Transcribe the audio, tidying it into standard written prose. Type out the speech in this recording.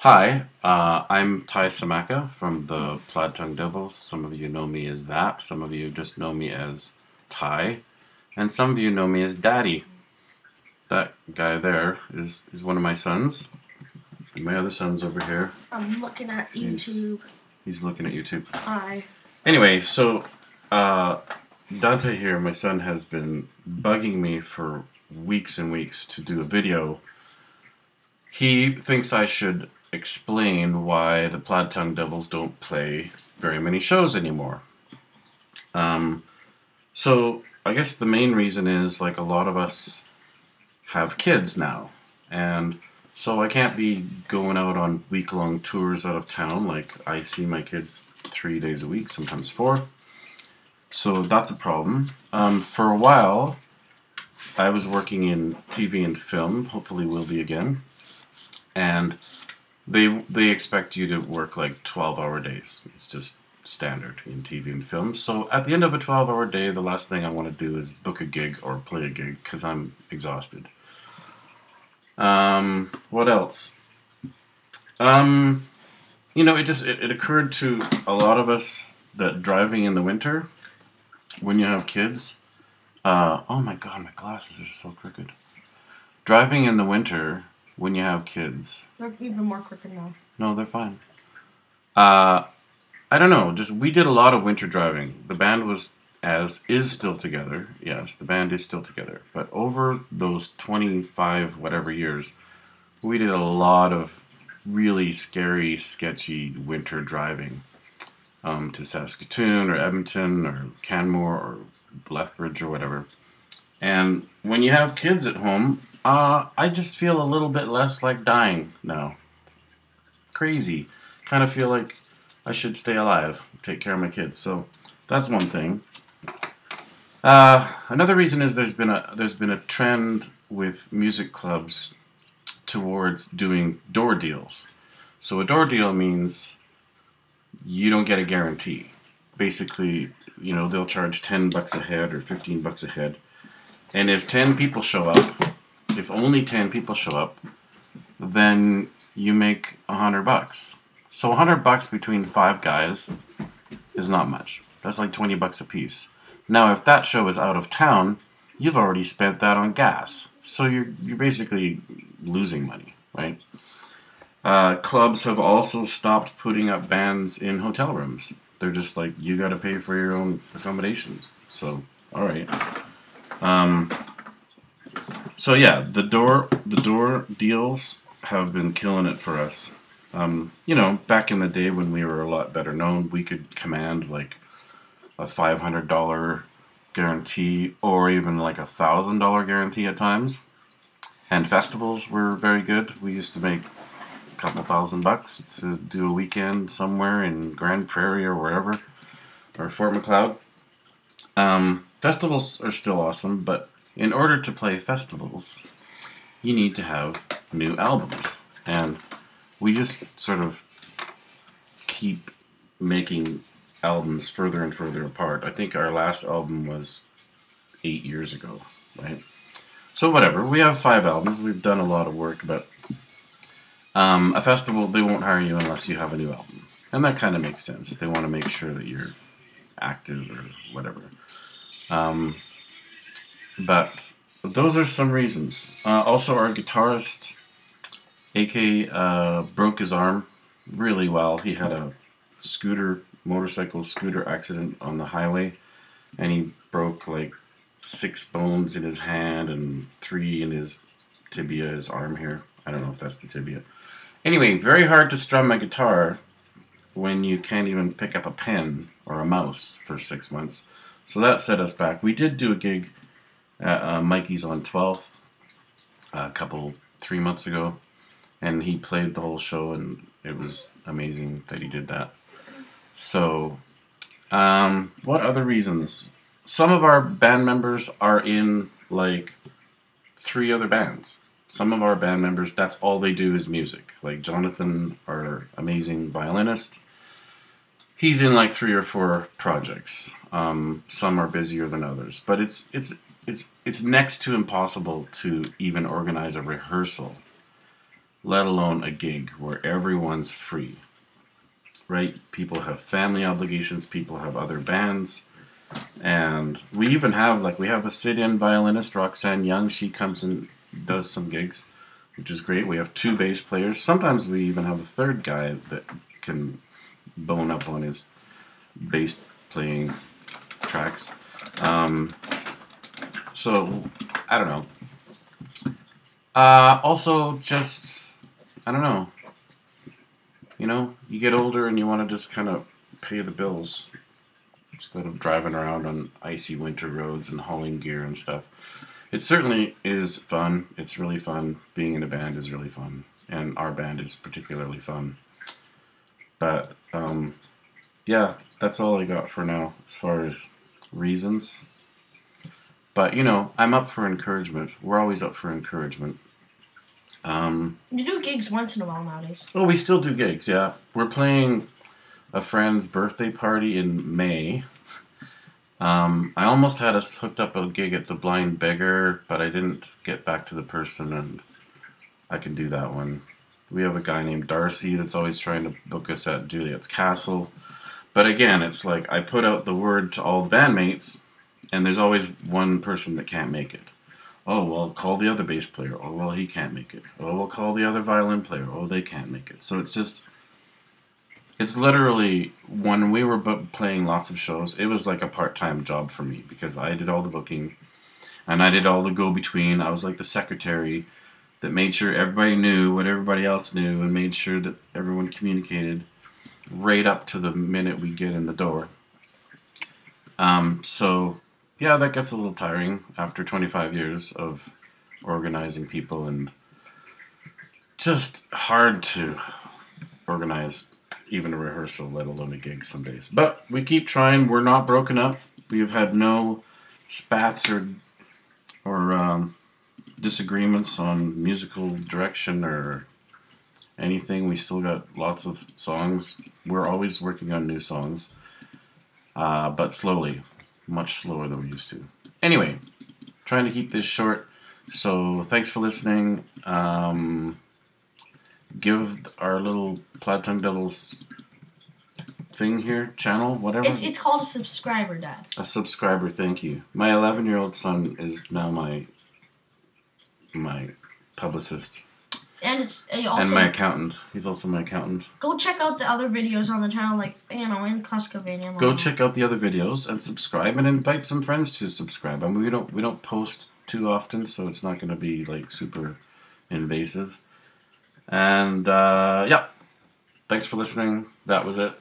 Hi, I'm Semaka from the Plaid Devils. Some of you know me as that. Some of you just know me as Ty. And some of you know me as Daddy. That guy there is one of my sons. And my other son's over here. I'm looking at YouTube. He's looking at YouTube. Hi. Anyway, so Dante here, my son, has been bugging me for weeks and weeks to do a video. He thinks I should explain why the Plaid Tongue Devils don't play very many shows anymore. So I guess the main reason is, like, a lot of us have kids now, and so I can't be going out on week-long tours out of town. Like, I see my kids 3 days a week, sometimes 4. So that's a problem. For a while, I was working in TV and film, hopefully will be again, and they expect you to work like 12-hour days. It's just standard in TV and film. So at the end of a 12-hour day, the last thing I want to do is book a gig or play a gig because I'm exhausted. What else? It occurred to a lot of us that driving in the winter, when you have kids, oh my god, my glasses are so crooked. Driving in the winter, when you have kids... They're even more crooked now. No, they're fine. I don't know, we did a lot of winter driving. The band is still together. Yes, the band is still together. But over those 25 whatever years, we did a lot of really scary, sketchy winter driving. To Saskatoon or Edmonton or Canmore or Lethbridge or whatever. And when you have kids at home, I just feel a little bit less like dying now. Crazy. Kind of feel like I should stay alive, take care of my kids. So that's one thing. Another reason is there's been a trend with music clubs towards doing door deals. So a door deal means you don't get a guarantee. Basically, they'll charge $10 a head or $15 a head. And if 10 people show up, if only 10 people show up, then you make $100. So $100 between 5 guys is not much. That's like $20 a piece. Now, if that show is out of town, you've already spent that on gas. So you're basically losing money, right? Clubs have also stopped putting up bands in hotel rooms. They're just like, you got to pay for your own accommodations. So, all right. So yeah, the door deals have been killing it for us. Back in the day when we were a lot better known, we could command like a $500 guarantee or even like a $1,000 guarantee at times. And festivals were very good. We used to make couple $1,000 to do a weekend somewhere in Grand Prairie or wherever, or Fort Macleod. Festivals are still awesome, but in order to play festivals, you need to have new albums. And we just sort of keep making albums further and further apart. I think our last album was 8 years ago, right? So whatever, we have 5 albums. We've done a lot of work, but a festival, they won't hire you unless you have a new album. And that kind of makes sense. They want to make sure that you're active or whatever. But those are some reasons. Also, our guitarist, AK, broke his arm really well. He had a motorcycle scooter accident on the highway, and he broke like 6 bones in his hand and 3 in his tibia, his arm here. I don't know if that's the tibia. Anyway, very hard to strum a guitar when you can't even pick up a pen or a mouse for 6 months. So that set us back. We did do a gig at Mikey's on 12th 3 months ago, and he played the whole show, and it was amazing that he did that. So, what other reasons? Some of our band members are in like 3 other bands. Some of our band members, that's all they do is music. Like Jonathan, our amazing violinist, he's in like 3 or 4 projects. Some are busier than others, but it's next to impossible to even organize a rehearsal let alone a gig where everyone's free, right? People have family obligations, people have other bands, and we even have, like, we have a sit-in violinist, Roxanne Young. She comes and does some gigs, which is great. We have 2 bass players. Sometimes we even have a 3rd guy that can bone up on his bass playing tracks. So, I don't know. Also, just, I don't know. You know, you get older and you want to just kind of pay the bills instead of driving around on icy winter roads and hauling gear and stuff. It certainly is fun. It's really fun. Being in a band is really fun. And our band is particularly fun. But, yeah, that's all I got for now as far as reasons. But, you know, I'm up for encouragement. We're always up for encouragement. You do gigs once in a while nowadays. Oh, we still do gigs, yeah. We're playing a friend's birthday party in May. I almost had us hooked up a gig at the Blind Beggar, but I didn't get back to the person, and I can do that one. We have a guy named Darcy that's always trying to book us at Juliet's Castle. But again, it's like I put out the word to all the bandmates, and there's always one person that can't make it. Oh, well, call the other bass player. Oh, well, he can't make it. Oh, we'll call the other violin player. Oh, they can't make it. So it's just, it's literally, when we were playing lots of shows, it was like a part-time job for me because I did all the booking and I did all the go-between. I was like the secretary that made sure everybody knew what everybody else knew and made sure that everyone communicated right up to the minute we get in the door. So, yeah, that gets a little tiring after 25 years of organizing people, and just hard to organize even a rehearsal, let alone a gig some days. But we keep trying. We're not broken up. We've had no spats or disagreements on musical direction or anything. We still got lots of songs. We're always working on new songs, but slowly. Much slower than we used to. Anyway, trying to keep this short. So thanks for listening. Give our little Plaid Tongue Devils thing here, channel, whatever. It's called a subscriber, Dad. A subscriber, thank you. My 11-year-old son is now my publicist. And it's also... And my accountant. He's also my accountant. Go check out the other videos on the channel, like, you know, in Cluskavania. Go check out the other videos and subscribe and invite some friends to subscribe. I mean, we don't post too often, so it's not going to be, like, super invasive. And, yeah. Thanks for listening. That was it.